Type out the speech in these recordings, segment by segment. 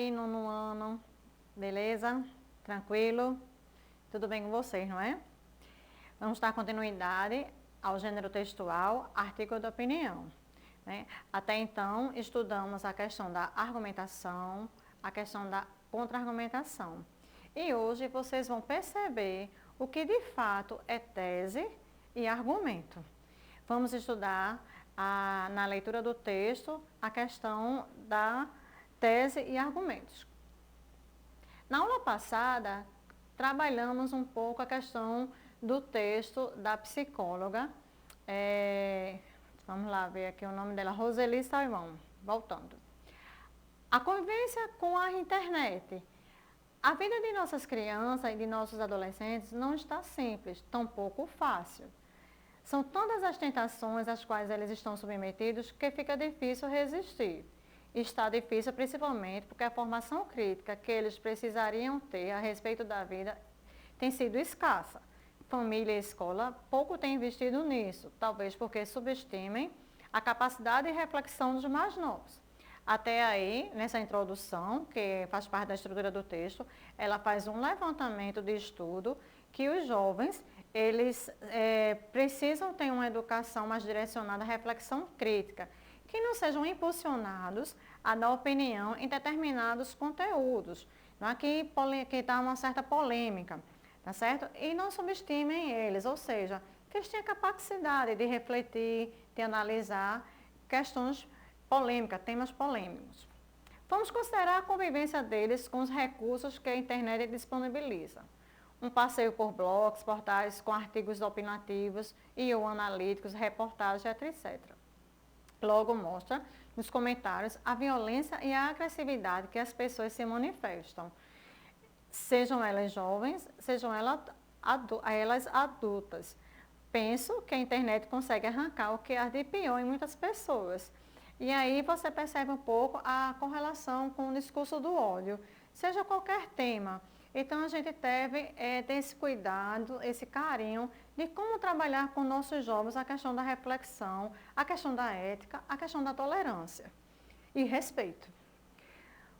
aí, nono ano, beleza? Tranquilo? Tudo bem com vocês, não é? Vamos dar continuidade ao gênero textual, artigo de opinião. Né? Até então, estudamos a questão da argumentação, a questão da contra-argumentação. E hoje vocês vão perceber o que de fato é tese e argumento. Vamos estudar na leitura do texto a questão da tese e argumentos. Na aula passada, trabalhamos um pouco a questão do texto da psicóloga, vamos lá ver aqui o nome dela, Roseli Salomão, voltando. A convivência com a internet. A vida de nossas crianças e de nossos adolescentes não está simples, tampouco fácil. São tantas as tentações às quais eles estão submetidos que fica difícil resistir. Está difícil principalmente porque a formação crítica que eles precisariam ter a respeito da vida tem sido escassa. Família e escola pouco têm investido nisso, talvez porque subestimem a capacidade de reflexão dos mais novos. Até aí, nessa introdução, que faz parte da estrutura do texto, ela faz um levantamento de estudo que os jovens, eles precisam ter uma educação mais direcionada à reflexão crítica, que não sejam impulsionados a dar opinião em determinados conteúdos. Aqui está uma certa polêmica, tá certo? E não subestimem eles, ou seja, que eles tenham a capacidade de refletir, de analisar questões polêmicas, temas polêmicos. Vamos considerar a convivência deles com os recursos que a internet disponibiliza. Um passeio por blogs, portais com artigos opinativos e ou analíticos, reportagens, etc. Logo mostra nos comentários a violência e a agressividade que as pessoas se manifestam. Sejam elas jovens, sejam elas adultas. Penso que a internet consegue arrancar o que há de pior em muitas pessoas. E aí você percebe um pouco a correlação com o discurso do ódio, seja qualquer tema. Então a gente deve ter esse cuidado, esse carinho de como trabalhar com nossos jovens a questão da reflexão, a questão da ética, a questão da tolerância e respeito.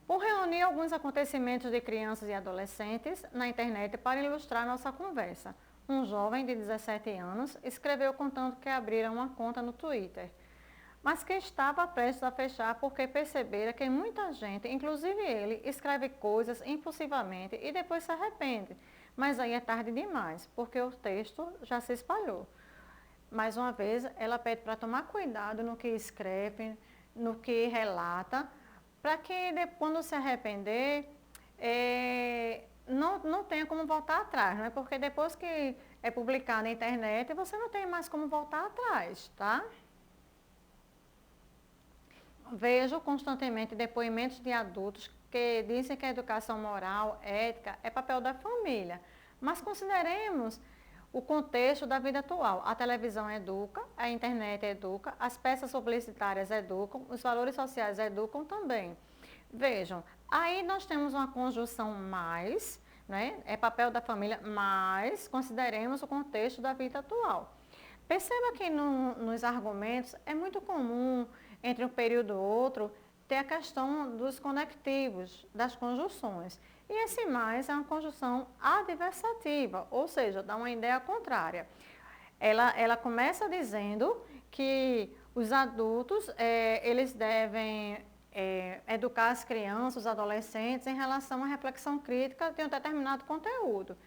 Vou reunir alguns acontecimentos de crianças e adolescentes na internet para ilustrar nossa conversa. Um jovem de 17 anos escreveu contando que abriram uma conta no Twitter, mas que estava prestes a fechar porque percebera que muita gente, inclusive ele, escreve coisas impulsivamente e depois se arrepende. Mas aí é tarde demais, porque o texto já se espalhou. Mais uma vez, ela pede para tomar cuidado no que escreve, no que relata, para que quando se arrepender, não tenha como voltar atrás, né? Porque depois que é publicado na internet, você não tem mais como voltar atrás, tá? Vejo constantemente depoimentos de adultos que dizem que a educação moral, ética, é papel da família. Mas consideremos o contexto da vida atual. A televisão educa, a internet educa, as peças publicitárias educam, os valores sociais educam também. Vejam, aí nós temos uma conjunção mais, né? É papel da família, mas consideremos o contexto da vida atual. Perceba que nos argumentos é muito comum, entre um período e outro, ter a questão dos conectivos, das conjunções. E esse mais é uma conjunção adversativa, ou seja, dá uma ideia contrária. Ela começa dizendo que os adultos, eles devem educar as crianças, os adolescentes, em relação à reflexão crítica de um determinado conteúdo.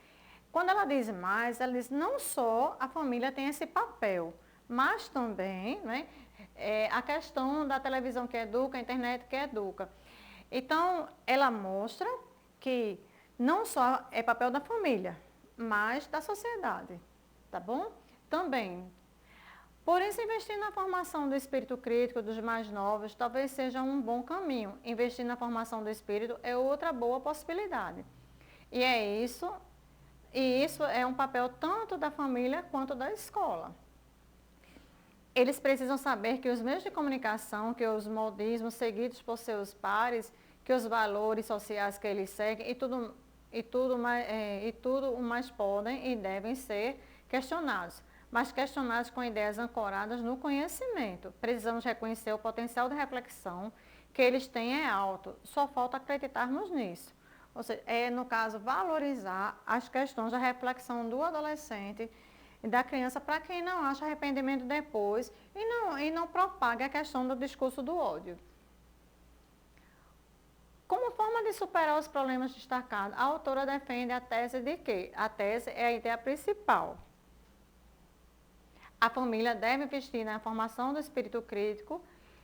Quando ela diz mais, ela diz não só a família tem esse papel, mas também, né, a questão da televisão que educa, a internet que educa. Então, ela mostra que não só é papel da família, mas da sociedade, tá bom? Também. Por isso, investir na formação do espírito crítico dos mais novos talvez seja um bom caminho. Investir na formação do espírito é outra boa possibilidade. E isso é um papel tanto da família quanto da escola. Eles precisam saber que os meios de comunicação, que os modismos seguidos por seus pares, que os valores sociais que eles seguem e tudo mais podem e devem ser questionados. mas questionados com ideias ancoradas no conhecimento. Precisamos reconhecer o potencial de reflexão que eles têm é alto, só falta acreditarmos nisso. Ou seja, no caso, valorizar as questões da reflexão do adolescente e da criança para que não ache arrependimento depois e não propague a questão do discurso do ódio. Como forma de superar os problemas destacados, a autora defende a tese de que a tese é a ideia principal. A família deve investir na formação do espírito crítico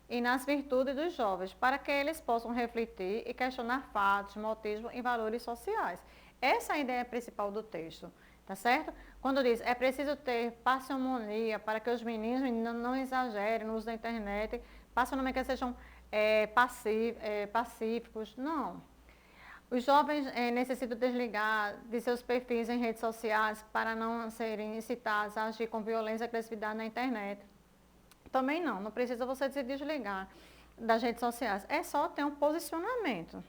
e nas virtudes dos jovens, para que eles possam refletir e questionar fatos, motivos e valores sociais. Essa é a ideia principal do texto, tá certo? Quando diz, é preciso ter parcimonia para que os meninos não exagerem no uso da internet, parcimonia que sejam pacíficos, não. Os jovens necessitam desligar de seus perfis em redes sociais para não serem incitados a agir com violência e agressividade na internet. Também não precisa você se desligar das redes sociais, é só ter um posicionamento.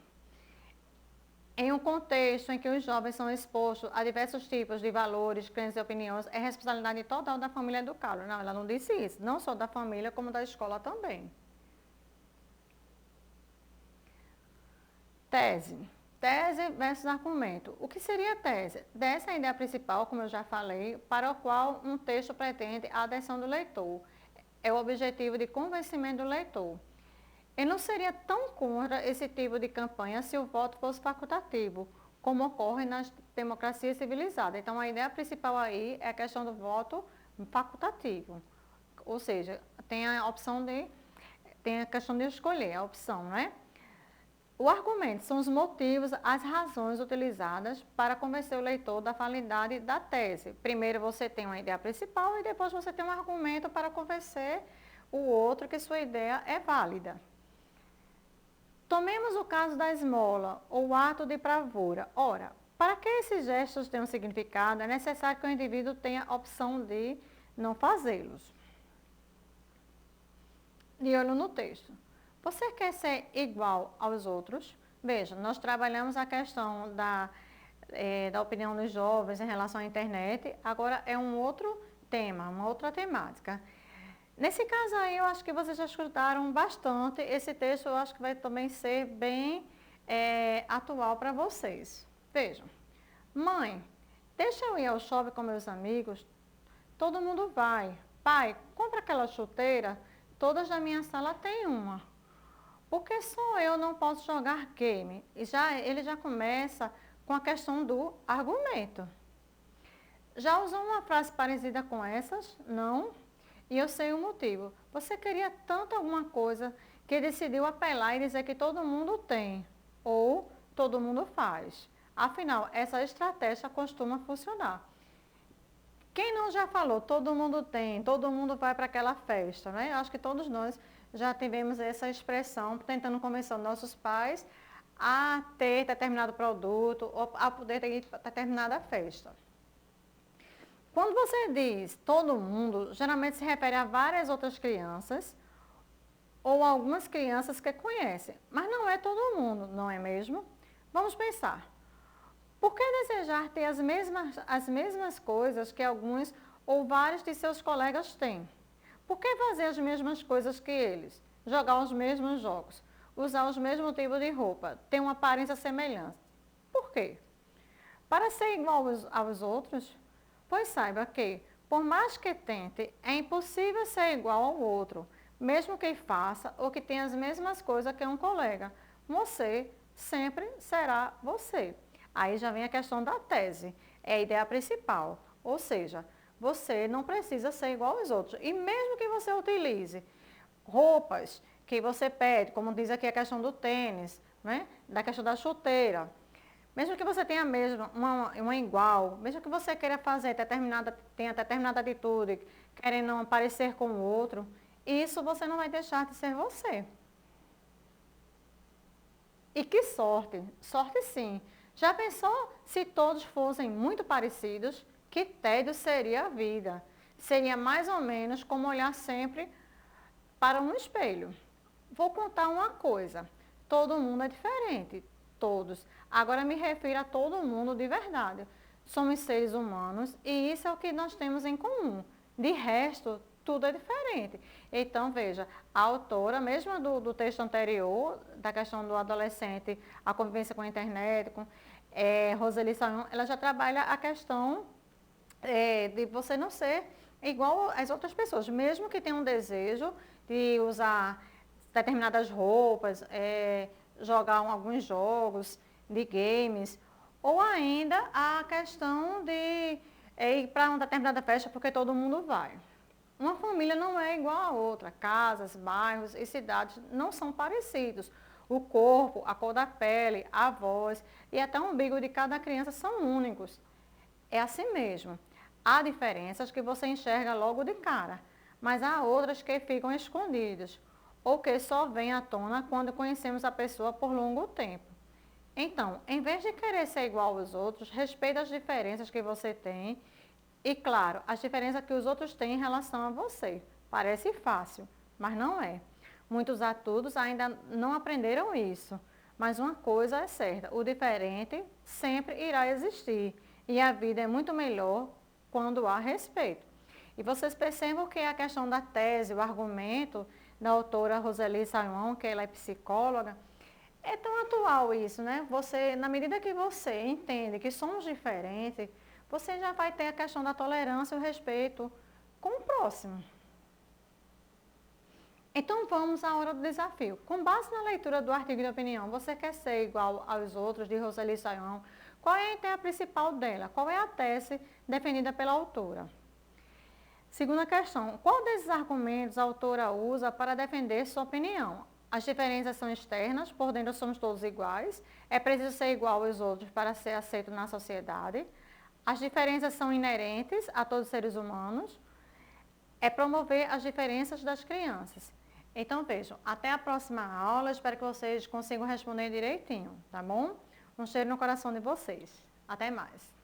Em um contexto em que os jovens são expostos a diversos tipos de valores, crenças e opiniões, é responsabilidade total da família educá-los. Não, ela não disse isso, não só da família, como da escola também. Tese. Tese versus argumento. O que seria tese? Dessa é a ideia principal, como eu já falei, para o qual um texto pretende a adesão do leitor. É o objetivo de convencimento do leitor. Ele não seria tão contra esse tipo de campanha se o voto fosse facultativo, como ocorre nas democracias civilizadas. Então, a ideia principal aí é a questão do voto facultativo. Ou seja, tem a questão de escolher a opção, né? O argumento são os motivos, as razões utilizadas para convencer o leitor da validade da tese. Primeiro você tem uma ideia principal e depois você tem um argumento para convencer o outro que sua ideia é válida. Tomemos o caso da esmola ou ato de bravura. Ora, para que esses gestos tenham significado, é necessário que o indivíduo tenha a opção de não fazê-los. De olho no texto. Você quer ser igual aos outros? Veja, nós trabalhamos a questão da opinião dos jovens em relação à internet, agora é um outro tema, uma outra temática. Nesse caso aí, eu acho que vocês já escutaram bastante, esse texto eu acho que vai também ser bem atual para vocês. Vejam, mãe, deixa eu ir ao shopping com meus amigos, todo mundo vai. Pai, compra aquela chuteira, todas da minha sala têm uma. Por que só eu não posso jogar game? Ele já começa com a questão do argumento. Já usou uma frase parecida com essas? Não. E eu sei o motivo. Você queria tanto alguma coisa que decidiu apelar e dizer que todo mundo tem ou todo mundo faz. Afinal, essa estratégia costuma funcionar. Quem não já falou, todo mundo tem, todo mundo vai para aquela festa, né? Eu acho que todos nós já tivemos essa expressão, tentando convencer nossos pais a ter determinado produto ou a poder ter determinada festa. Quando você diz todo mundo, geralmente se refere a várias outras crianças ou algumas crianças que conhecem, mas não é todo mundo, não é mesmo? Vamos pensar. Por que desejar ter as mesmas coisas que alguns ou vários de seus colegas têm? Por que fazer as mesmas coisas que eles? Jogar os mesmos jogos, usar os mesmos tipos de roupa, ter uma aparência semelhante? Por quê? Para ser igual aos outros? Pois saiba que, por mais que tente, é impossível ser igual ao outro, mesmo que faça ou que tenha as mesmas coisas que um colega. Você sempre será você. Aí já vem a questão da tese, é a ideia principal, ou seja, você não precisa ser igual aos outros. E mesmo que você utilize roupas que você pede, como diz aqui a questão do tênis, né? Da questão da chuteira, mesmo que você tenha mesmo uma igual, mesmo que você queira fazer tenha determinada atitude, querendo não parecer com o outro, isso você não vai deixar de ser você. E que sorte, sorte sim. Já pensou se todos fossem muito parecidos? Que tédio seria a vida. Seria mais ou menos como olhar sempre para um espelho. Vou contar uma coisa. Todo mundo é diferente. Todos. Agora me refiro a todo mundo de verdade. Somos seres humanos e isso é o que nós temos em comum. De resto, tudo é diferente. Então, veja, a autora, mesmo do texto anterior, da questão do adolescente, a convivência com a internet, Roseli Sayão, ela já trabalha a questão de você não ser igual às outras pessoas, mesmo que tenha um desejo de usar determinadas roupas, jogar alguns jogos de games, ou ainda a questão de ir para uma determinada festa porque todo mundo vai. Uma família não é igual a outra, casas, bairros e cidades não são parecidos. O corpo, a cor da pele, a voz e até o umbigo de cada criança são únicos. É assim mesmo. Há diferenças que você enxerga logo de cara, mas há outras que ficam escondidas ou que só vêm à tona quando conhecemos a pessoa por longo tempo. Então, em vez de querer ser igual aos outros, respeite as diferenças que você tem e, claro, as diferenças que os outros têm em relação a você. Parece fácil, mas não é. Muitos adultos ainda não aprenderam isso, mas uma coisa é certa, o diferente sempre irá existir e a vida é muito melhor quando há respeito. E vocês percebam que a questão da tese, o argumento da autora Roseli Sayão, que ela é psicóloga, é tão atual isso, né? Você, na medida que você entende que somos diferentes, você já vai ter a questão da tolerância e o respeito com o próximo. Então vamos à hora do desafio. Com base na leitura do artigo de opinião, você quer ser igual aos outros de Roseli Sayão? Qual é a ideia principal dela? Qual é a tese defendida pela autora? Segunda questão, qual desses argumentos a autora usa para defender sua opinião? As diferenças são externas, por dentro somos todos iguais. É preciso ser igual aos outros para ser aceito na sociedade. As diferenças são inerentes a todos os seres humanos. É promover as diferenças das crianças. Então, vejam, até a próxima aula. Espero que vocês consigam responder direitinho, tá bom? Um cheiro no coração de vocês. Até mais.